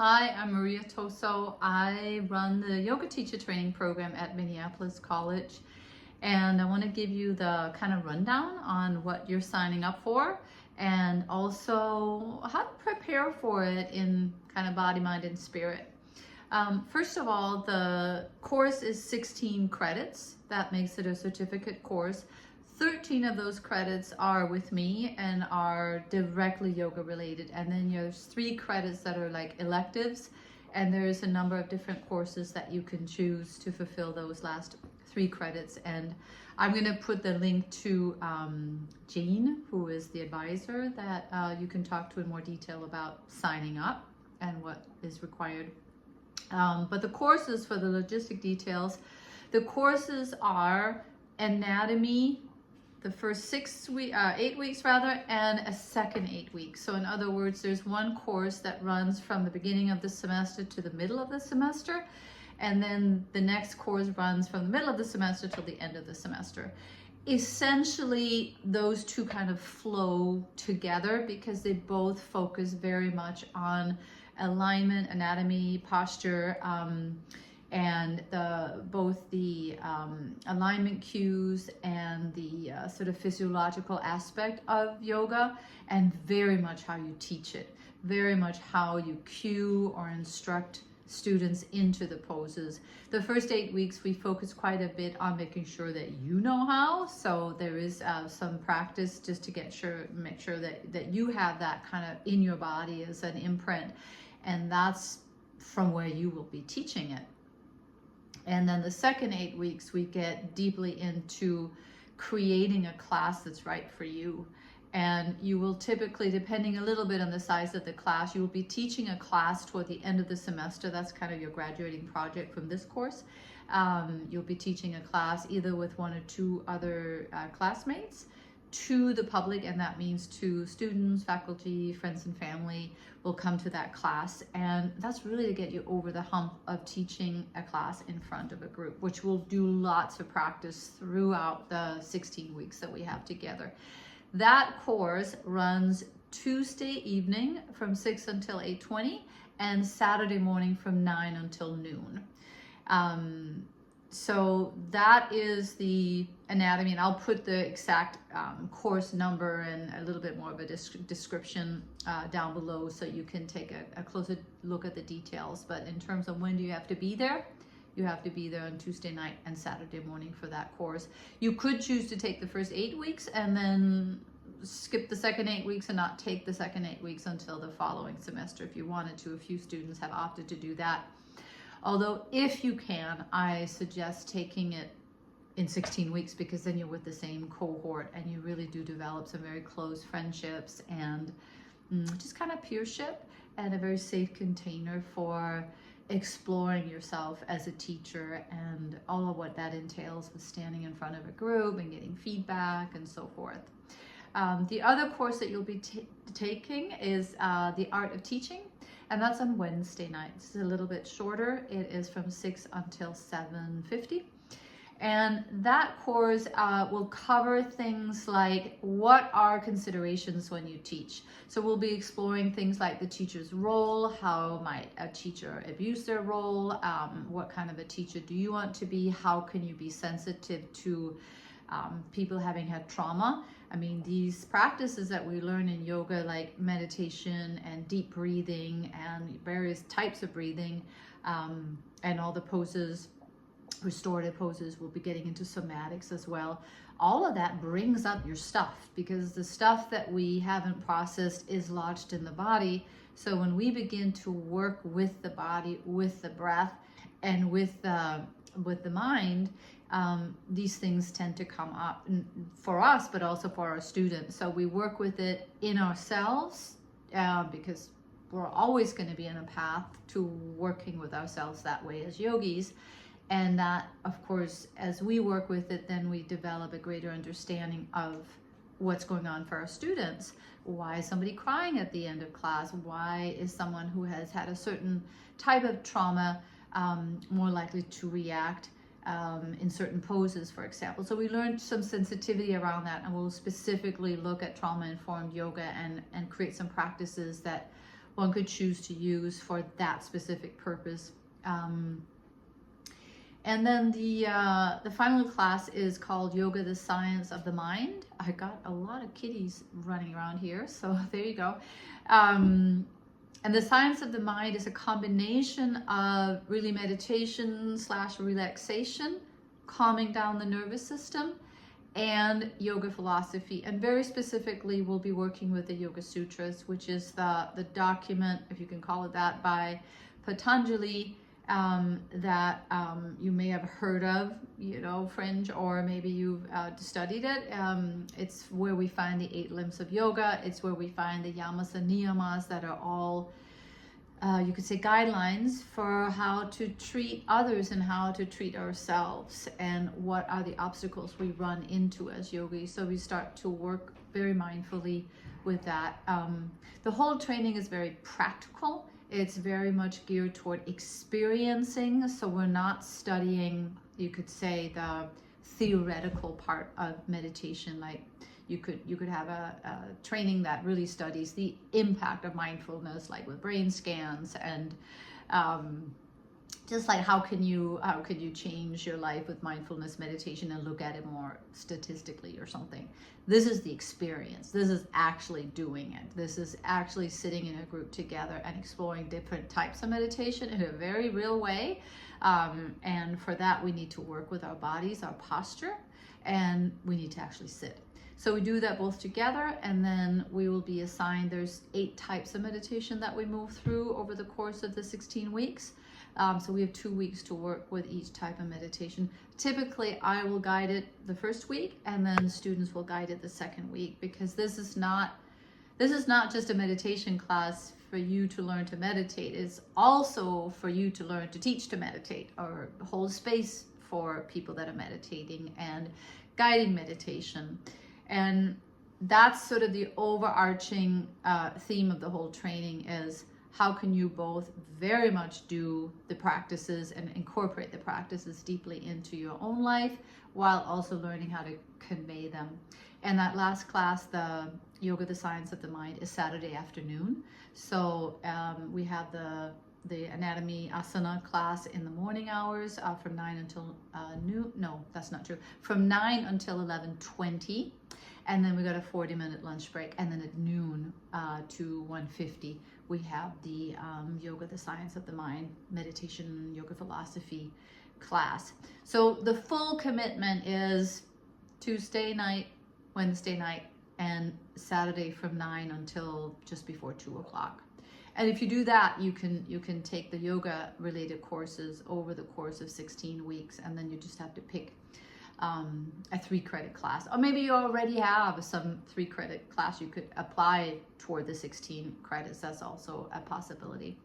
Hi, I'm Maria Toso. I run the yoga teacher training program at Minneapolis College, and I want to give you the kind of rundown on what you're signing up for and also how to prepare for it in kind of body, mind, and spirit. First of all, the course is 16 credits. That makes it a certificate course. 13 of those credits are with me and are directly yoga related. And then there's 3 credits that are like electives. And there's a number of different courses that you can choose to fulfill those last 3 credits. And I'm going to put the link to Jane, who is the advisor that you can talk to in more detail about signing up and what is required. But the courses, for the logistic details, the courses are anatomy, the first 8 weeks rather, and a second 8 weeks. So in other words, there's one course that runs from the beginning of the semester to the middle of the semester, and then the next course runs from the middle of the semester till the end of the semester. Essentially, those two kind of flow together because they both focus very much on alignment, anatomy, posture, and both the alignment cues and the sort of physiological aspect of yoga, and very much how you teach it, very much how you cue or instruct students into the poses. The first 8 weeks we focus quite a bit on making sure that you know how, so there is some practice just to make sure that you have that kind of in your body as an imprint, and that's from where you will be teaching it. And then the second 8 weeks, we get deeply into creating a class that's right for you. And you will typically, depending a little bit on the size of the class, you will be teaching a class toward the end of the semester. That's kind of your graduating project from this course. You'll be teaching a class either with 1 or 2 other classmates to the public, and that means to students, faculty, friends, and family will come to that class. And that's really to get you over the hump of teaching a class in front of a group, which will do lots of practice throughout the 16 weeks that we have together. That course runs Tuesday evening from 6 until 8:20 and Saturday morning from 9 until noon. So that is the anatomy, and I'll put the exact course number and a little bit more of a description down below so you can take a closer look at the details. But in terms of when do you have to be there, you have to be there on Tuesday night and Saturday morning for that course. You could choose to take the first 8 weeks and then skip the second 8 weeks and not take the second 8 weeks until the following semester if you wanted to. A few students have opted to do that. Although if you can, I suggest taking it in 16 weeks because then you're with the same cohort and you really do develop some very close friendships and just kind of peership, and a very safe container for exploring yourself as a teacher and all of what that entails with standing in front of a group and getting feedback and so forth. The other course that you'll be taking is the Art of Teaching, and that's on Wednesday nights. It's a little bit shorter. It is from 6 until 7:50. And that course will cover things like what are considerations when you teach. So we'll be exploring things like the teacher's role, how might a teacher abuse their role, what kind of a teacher do you want to be, how can you be sensitive to people having had trauma. I mean, these practices that we learn in yoga, like meditation and deep breathing and various types of breathing, and all the poses, restorative poses, we'll be getting into somatics as well. All of that brings up your stuff because the stuff that we haven't processed is lodged in the body. So when we begin to work with the body, with the breath, and with the mind, these things tend to come up for us, but also for our students. So we work with it in ourselves because we're always going to be in a path to working with ourselves that way as yogis. And that, of course, as we work with it, then we develop a greater understanding of what's going on for our students. Why is somebody crying at the end of class? Why is someone who has had a certain type of trauma more likely to react in certain poses, for example? So we learned some sensitivity around that, and we'll specifically look at trauma-informed yoga and create some practices that one could choose to use for that specific purpose. And then the final class is called Yoga, the Science of the Mind. I got a lot of kitties running around here, so there you go. And the Science of the Mind is a combination of really meditation / relaxation, calming down the nervous system, and yoga philosophy. And very specifically, we'll be working with the Yoga Sutras, which is the document, if you can call it that, by Patanjali, that you may have heard of, you know, fringe, or maybe you've studied it. It's where we find the 8 limbs of yoga. It's where we find the yamas and niyamas that are all, you could say, guidelines for how to treat others and how to treat ourselves, and what are the obstacles we run into as yogis. So we start to work very mindfully with that. The whole training is very practical. It's very much geared toward experiencing. So we're not studying, you could say, the theoretical part of meditation. Like you could have a training that really studies the impact of mindfulness, like with brain scans, and just like how can you change your life with mindfulness meditation and look at it more statistically or something. This is the experience. This is actually doing it. This is actually sitting in a group together and exploring different types of meditation in a very real way. And for that, we need to work with our bodies, our posture, and we need to actually sit. So we do that both together, and then we will be assigned, there's 8 types of meditation that we move through over the course of the 16 weeks. So we have 2 weeks to work with each type of meditation. Typically, I will guide it the first week, and then students will guide it the second week, because this is not just a meditation class for you to learn to meditate. It's also for you to learn to teach to meditate, or hold space for people that are meditating and guiding meditation. And that's sort of the overarching theme of the whole training, is how can you both very much do the practices and incorporate the practices deeply into your own life, while also learning how to convey them. And that last class, the Yoga, the Science of the Mind, is Saturday afternoon. So we have the anatomy asana class in the morning hours from 9 until noon. No, that's not true. From 9 until 11:20. And then we got a 40-minute lunch break. And then at noon to 1:50, we have the Yoga, the Science of the Mind, meditation, yoga philosophy class. So the full commitment is Tuesday night, Wednesday night, and Saturday from 9 until just before 2 o'clock. And if you do that, you can take the yoga related courses over the course of 16 weeks, and then you just have to pick a 3-credit class, or maybe you already have some 3-credit class you could apply toward the 16 credits. That's also a possibility.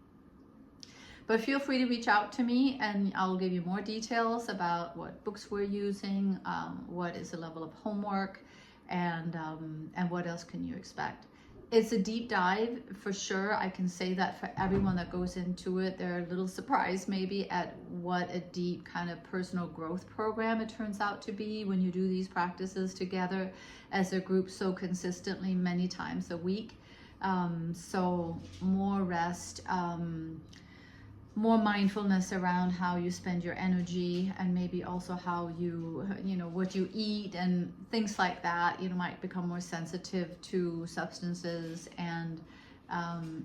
But feel free to reach out to me, and I'll give you more details about what books we're using, what is the level of homework, and what else can you expect. It's a deep dive for sure. I can say that for everyone that goes into it, they're a little surprised maybe at what a deep kind of personal growth program it turns out to be when you do these practices together as a group so consistently many times a week. So more rest, more mindfulness around how you spend your energy, and maybe also how you know, what you eat and things like that. You might become more sensitive to substances, and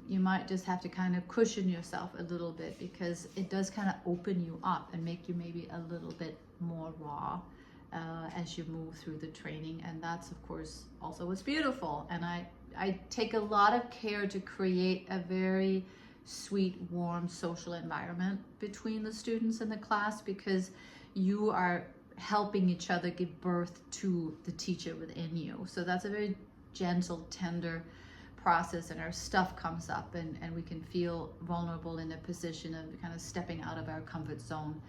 you might just have to kind of cushion yourself a little bit, because it does kind of open you up and make you maybe a little bit more raw as you move through the training. And that's of course also what's beautiful. And I take a lot of care to create a very sweet, warm social environment between the students in the class, because you are helping each other give birth to the teacher within you. So that's a very gentle, tender process, and our stuff comes up, and we can feel vulnerable in a position of kind of stepping out of our comfort zone.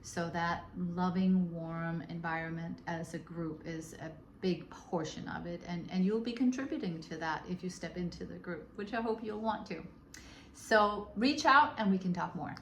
So that loving, warm environment as a group is a big portion of it, and you'll be contributing to that if you step into the group, which I hope you'll want to. So reach out and we can talk more.